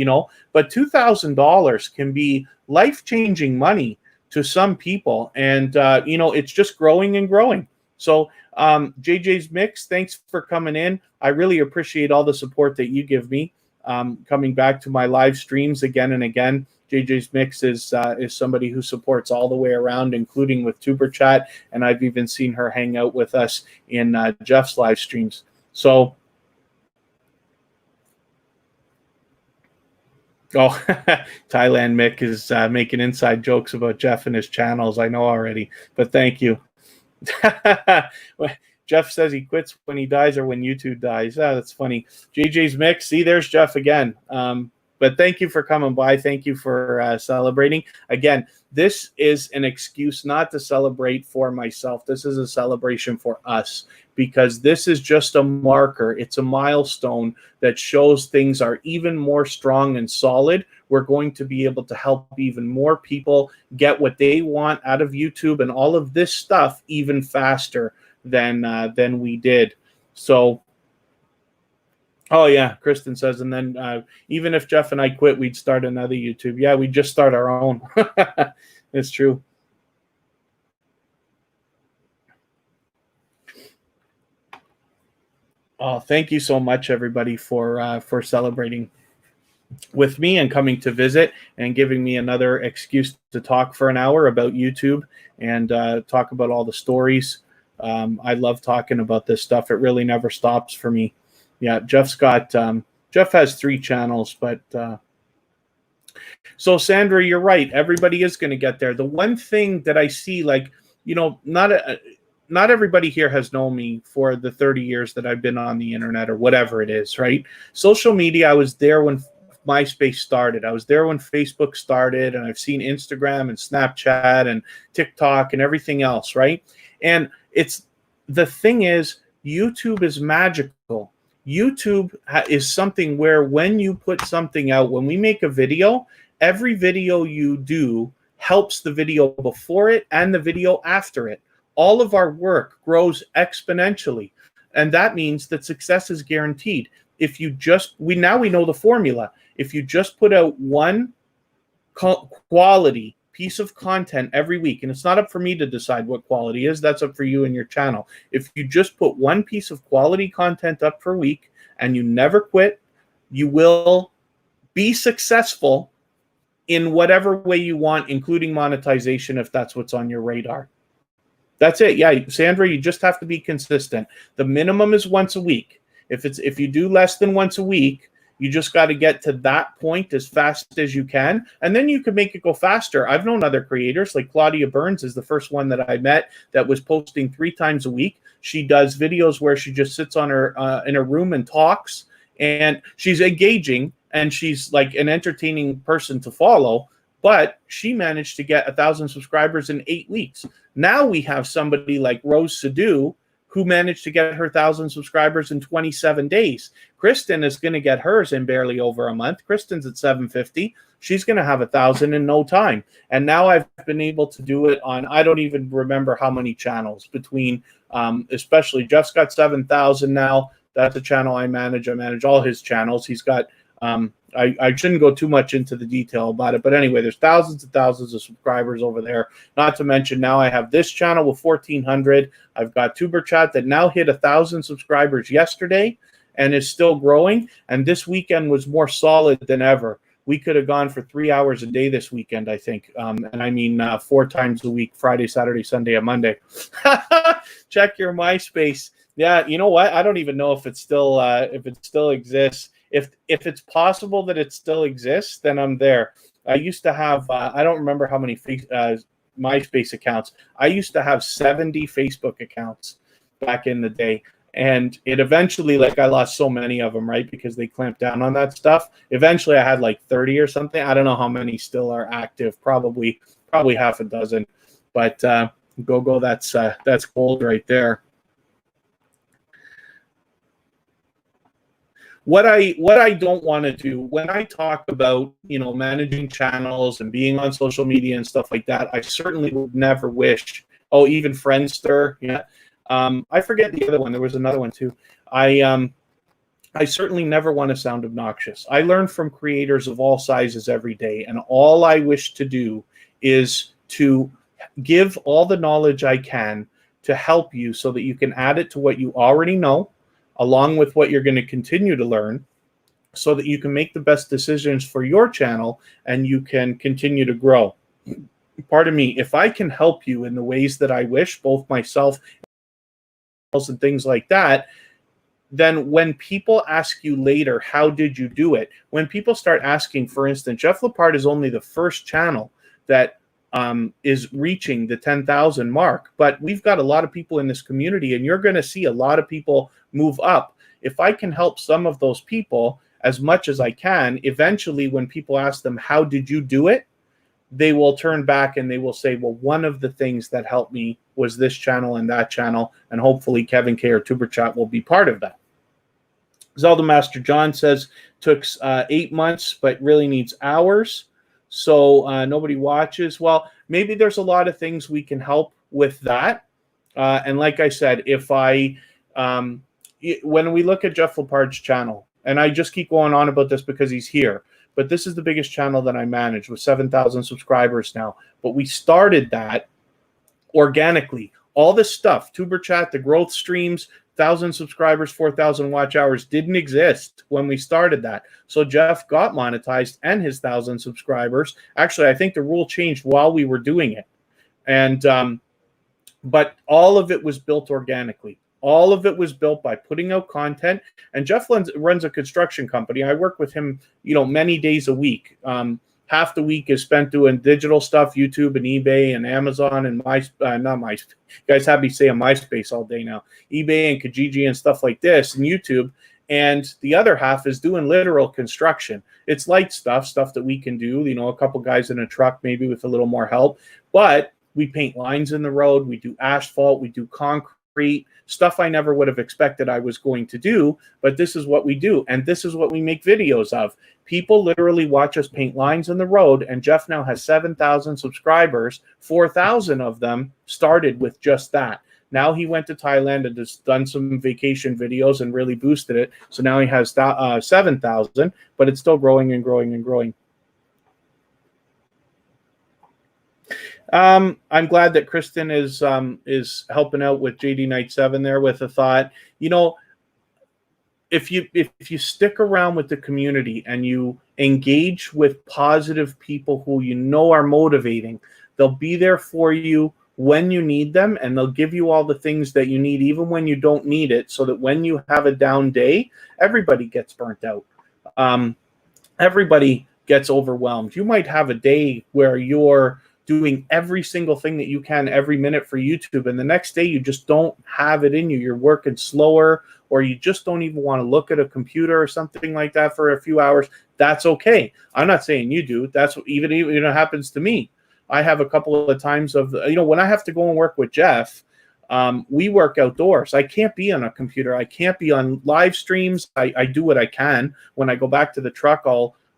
but $2,000 can be life-changing money to some people, and you know, it's just growing and growing. So JJ's Mix, thanks for coming in. I really appreciate all the support that you give me, coming back to my live streams again and again. JJ's Mix is somebody who supports all the way around, including with Tuber Chat, and I've even seen her hang out with us in Jeff's live streams. So, oh, Thailand Mick is making inside jokes about Jeff and his channels. I know already, but thank you. Jeff says he quits when he dies or when YouTube dies. Ah, that's funny. JJ's Mix. See, there's Jeff again. But thank you for coming by. Thank you for celebrating. Again, this is an excuse not to celebrate for myself. This is a celebration for us, because this is just a marker. It's a milestone that shows things are even more strong and solid. We're going to be able to help even more people get what they want out of YouTube and all of this stuff even faster than we did. So, oh yeah, Kristen says, and then even if Jeff and I quit, we'd start another YouTube. Yeah, we'd just start our own. It's true. Oh, thank you so much, everybody, for celebrating with me and coming to visit and giving me another excuse to talk for an hour about YouTube and talk about all the stories. I love talking about this stuff. It really never stops for me. Yeah, Jeff has 3 channels, but so Sandra, you're right. Everybody is going to get there. The one thing that I see, like, you know, not everybody here has known me for the 30 years that I've been on the internet or whatever it is, right? Social media, I was there when MySpace started. I was there when Facebook started, and I've seen Instagram and Snapchat and TikTok and everything else, right? And the thing is, YouTube is magical. YouTube is something where when you put something out, when we make a video, every video you do helps the video before it and the video after it. All of our work grows exponentially, and that means that success is guaranteed. If you just, we know the formula. If you just put out one quality piece of content every week, and it's not up for me to decide what quality is, that's up for you and your channel. If you just put one piece of quality content up per week and you never quit, you will be successful in whatever way you want, including monetization, if that's what's on your radar. That's it. Yeah, Sandra, you just have to be consistent. The minimum is once a week. If you do less than once a week, you just got to get to that point as fast as you can, and then you can make it go faster. I've known other creators, like Claudia Burns is the first one that I met that was posting 3 times a week. She does videos where she just sits on her in a room and talks, and she's engaging, and she's like an entertaining person to follow. But she managed to get 1,000 subscribers in 8 weeks. Now we have somebody like Rose Sadu, who managed to get her 1,000 subscribers in 27 days. Kristen is going to get hers in barely over a month. Kristen's at 750. She's going to have 1,000 in no time. And now I've been able to do it on, I don't even remember how many channels between, especially Jeff's got 7,000 now. That's a channel I manage. I manage all his channels. He's got, I shouldn't go too much into the detail about it, but anyway, there's thousands and thousands of subscribers over there. Not to mention now I have this channel with 1,400. I've got Tuber Chat that now hit 1,000 subscribers yesterday and is still growing. And this weekend was more solid than ever. We could have gone for 3 hours a day this weekend, I think. And I mean 4 times a week, Friday, Saturday, Sunday, and Monday. Check your MySpace. Yeah, you know what? I don't even know if it still exists. If it's possible that it still exists, then I'm there. I used to have, I don't remember how many MySpace accounts. I used to have 70 Facebook accounts back in the day. And it eventually, like, I lost so many of them, right, because they clamped down on that stuff. Eventually, I had like 30 or something. I don't know how many still are active. Probably half a dozen. But go, that's gold right there. What I don't want to do when I talk about, you know, managing channels and being on social media and stuff like that, I certainly would never wish. Oh, even Friendster, yeah. I forget the other one. There was another one too. I certainly never want to sound obnoxious. I learn from creators of all sizes every day, and all I wish to do is to give all the knowledge I can to help you so that you can add it to what you already know, along with what you're going to continue to learn, so that you can make the best decisions for your channel and you can continue to grow. Pardon me, if I can help you in the ways that I wish, both myself and things like that, then when people ask you later, how did you do it? When people start asking, for instance, Jeff Lepard is only the first channel that is reaching the 10,000 mark, but we've got a lot of people in this community, and you're going to see a lot of people move up. If I can help some of those people as much as I can, eventually when people ask them, how did you do it? They will turn back and they will say, well, one of the things that helped me was this channel and that channel, and hopefully Kevin Kaye or Tuber Chat will be part of that. Zelda Master John says, took 8 months, but really needs hours. So nobody watches. Well, maybe there's a lot of things we can help with that. And like I said, if when we look at Jeff Lepard's channel, and I just keep going on about this because he's here, but this is the biggest channel that I manage with 7,000 subscribers now. But we started that organically. All this stuff, Tuber Chat, the growth streams, 1,000 subscribers, 4,000 watch hours didn't exist when we started that. So Jeff got monetized and his 1,000 subscribers. Actually, I think the rule changed while we were doing it. And but all of it was built organically. All of it was built by putting out content. And Jeff runs a construction company. I work with him, many days a week. Half the week is spent doing digital stuff, YouTube and eBay and Amazon and you guys have me saying MySpace all day now, eBay and Kijiji and stuff like this and YouTube. And the other half is doing literal construction. It's light stuff that we can do, a couple guys in a truck, maybe with a little more help. But we paint lines in the road. We do asphalt. We do concrete. Stuff I never would have expected I was going to do, but this is what we do, and this is what we make videos of. People literally watch us paint lines in the road, and Jeff now has 7,000 subscribers. 4,000 of them started with just that. Now he went to Thailand and has done some vacation videos and really boosted it, so now he has 7,000, but it's still growing and growing and growing. I'm glad that Kristen is helping out with JD Knight 7 there with a thought. If you stick around with the community and you engage with positive people who are motivating, they'll be there for you when you need them, and they'll give you all the things that you need even when you don't need it, so that when you have a down day, everybody gets burnt out. Everybody gets overwhelmed. You might have a day where you're doing every single thing that you can every minute for YouTube, and the next day you just don't have it in you. You're working slower, or you just don't even want to look at a computer or something like that for a few hours. That's okay. I'm not saying you do. That's what even happens to me. I have a couple of times of, when I have to go and work with Jeff, we work outdoors. I can't be on a computer. I can't be on live streams. I do what I can. When I go back to the truck,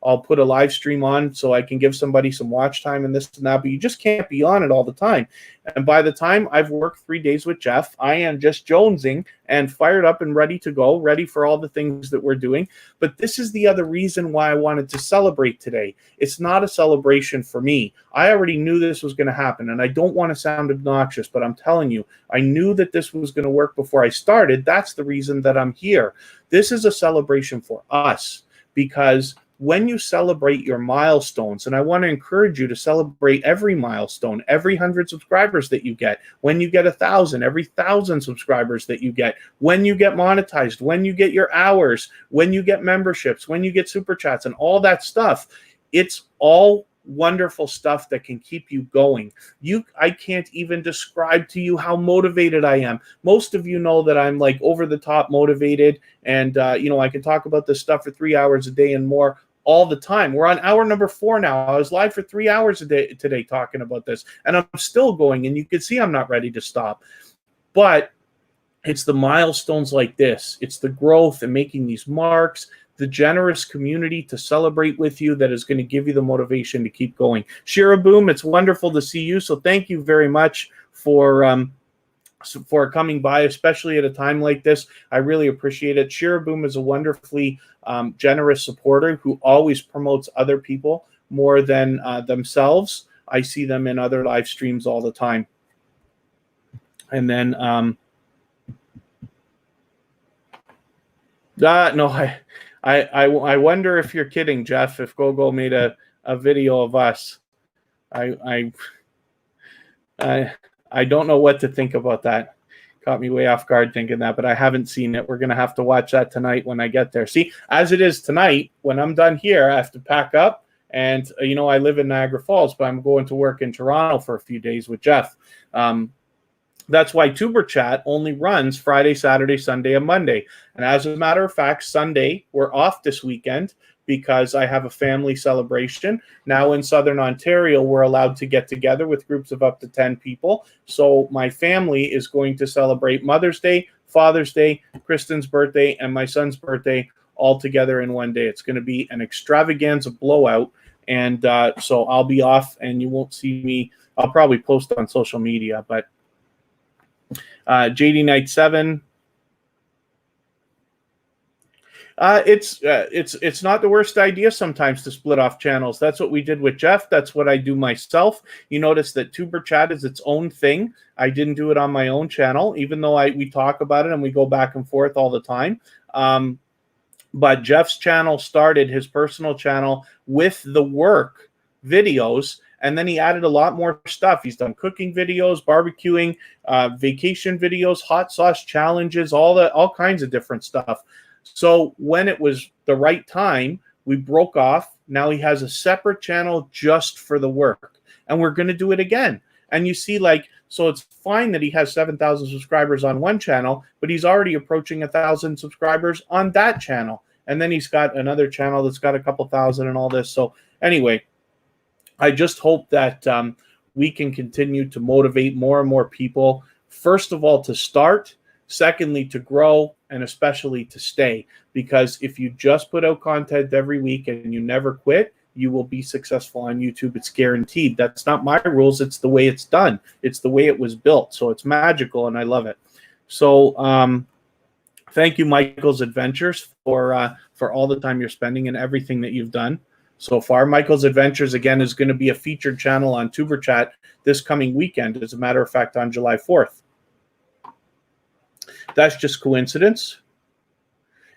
I'll put a live stream on so I can give somebody some watch time and this and that, but you just can't be on it all the time. And by the time I've worked 3 days with Jeff, I am just jonesing and fired up and ready to go, ready for all the things that we're doing. But this is the other reason why I wanted to celebrate today. It's not a celebration for me. I already knew this was going to happen, and I don't want to sound obnoxious, but I'm telling you, I knew that this was going to work before I started. That's the reason that I'm here. This is a celebration for us, because when you celebrate your milestones, and I want to encourage you to celebrate every milestone, every 100 subscribers that you get, when you get 1,000, every 1,000 subscribers that you get, when you get monetized, when you get your hours, when you get memberships, when you get super chats and all that stuff. It's all wonderful stuff that can keep you going. I can't even describe to you how motivated I am. Most of you know that I'm like over the top motivated, and I can talk about this stuff for 3 hours a day and more all the time. We're on hour number 4 now. I was live for 3 hours a day today talking about this, and I'm still going, and you can see I'm not ready to stop. But it's the milestones like this. It's the growth and making these marks, the generous community to celebrate with you that is going to give you the motivation to keep going. Shira Boom, it's wonderful to see you. So thank you very much for coming by, especially at a time like this. I really appreciate it. Shira Boom is a wonderfully generous supporter who always promotes other people more than themselves. I see them in other live streams all the time. And then, no, I wonder if you're kidding, Jeff, if GoGo made a video of us. I don't know what to think about that. Caught me way off guard thinking that, but I haven't seen it. We're going to have to watch that tonight when I get there. See, as it is tonight, when I'm done here, I have to pack up. And, you know, I live in Niagara Falls, but I'm going to work in Toronto for a few days with Jeff. That's why Tuber Chat only runs Friday, Saturday, Sunday, and Monday. And as a matter of fact, Sunday, we're off this weekend because I have a family celebration. Now in Southern Ontario, we're allowed to get together with groups of up to 10 people. So my family is going to celebrate Mother's Day, Father's Day, Kristen's birthday, and my son's birthday all together in one day. It's going to be an extravaganza blowout. And so I'll be off and you won't see me. I'll probably post on social media, but JD Night 7. It's not the worst idea sometimes to split off channels. That's what we did with Jeff. That's what I do myself. You notice that Tuber Chat is its own thing. I didn't do it on my own channel, even though we talk about it and we go back and forth all the time. But Jeff's channel started his personal channel with the work videos. And then he added a lot more stuff. He's done cooking videos, barbecuing, vacation videos, hot sauce challenges, all kinds of different stuff. So when it was the right time, we broke off. Now he has a separate channel just for the work. And we're going to do it again. And you see, like, so it's fine that he has 7,000 subscribers on one channel, but he's already approaching 1,000 subscribers on that channel. And then he's got another channel that's got a couple thousand and all this. So anyway, I just hope that we can continue to motivate more and more people, first of all, to start, secondly, to grow, and especially to stay. Because if you just put out content every week and you never quit, you will be successful on YouTube. It's guaranteed. That's not my rules. It's the way it's done. It's the way it was built. So it's magical, and I love it. So thank you, Michael's Adventures, for all the time you're spending and everything that you've done so far. Michael's Adventures, again, is going to be a featured channel on Tuber Chat this coming weekend. As a matter of fact, on July 4th. That's just coincidence.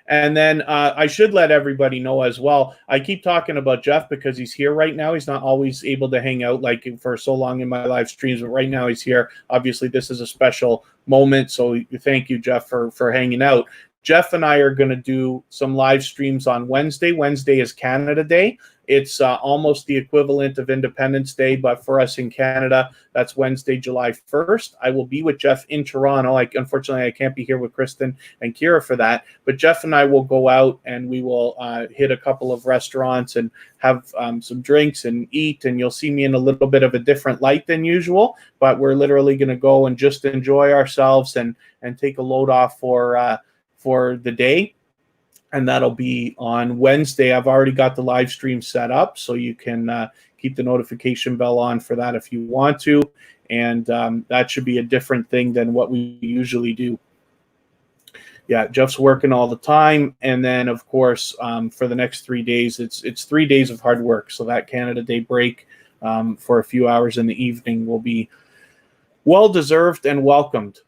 And then I should let everybody know as well. I keep talking about Jeff because he's here right now. He's not always able to hang out like for so long in my live streams, but right now he's here. Obviously, this is a special moment, so thank you, Jeff, for hanging out. Jeff and I are going to do some live streams on Wednesday. Wednesday is Canada Day. It's almost the equivalent of Independence Day, but for us in Canada, that's Wednesday, July 1st. I will be with Jeff in Toronto. Unfortunately, I can't be here with Kristen and Kira for that, but Jeff and I will go out and we will hit a couple of restaurants and have some drinks and eat, and you'll see me in a little bit of a different light than usual, but we're literally going to go and just enjoy ourselves and take a load off for the day. And that'll be on Wednesday. I've already got the live stream set up, so you can keep the notification bell on for that if you want to. And that should be a different thing than what we usually do. Yeah, Jeff's working all the time. And then, of course, for the next 3 days, it's 3 days of hard work. So that Canada Day break for a few hours in the evening will be well-deserved and welcomed.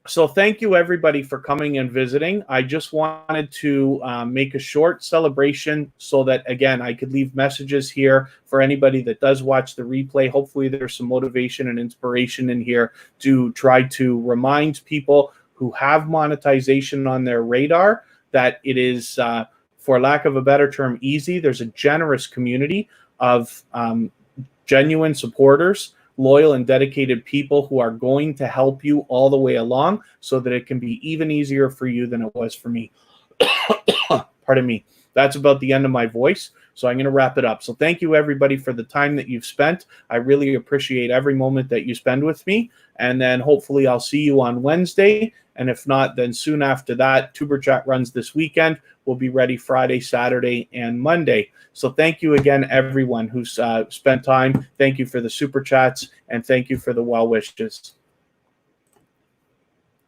So thank you, everybody, for coming and visiting. I just wanted to make a short celebration so that, again, I could leave messages here for anybody that does watch the replay. Hopefully there's some motivation and inspiration in here to try to remind people who have monetization on their radar that it is, for lack of a better term, easy. There's a generous community of genuine supporters, loyal and dedicated people who are going to help you all the way along so that it can be even easier for you than it was for me. Pardon me. That's about the end of my voice, so I'm going to wrap it up. So thank you, everybody, for the time that you've spent. I really appreciate every moment that you spend with me, and then hopefully I'll see you on Wednesday, and if not, then soon after that, Tuber Chat runs this weekend. We'll be ready Friday, Saturday, and Monday. So thank you again, everyone who's spent time. Thank you for the super chats, and thank you for the well wishes.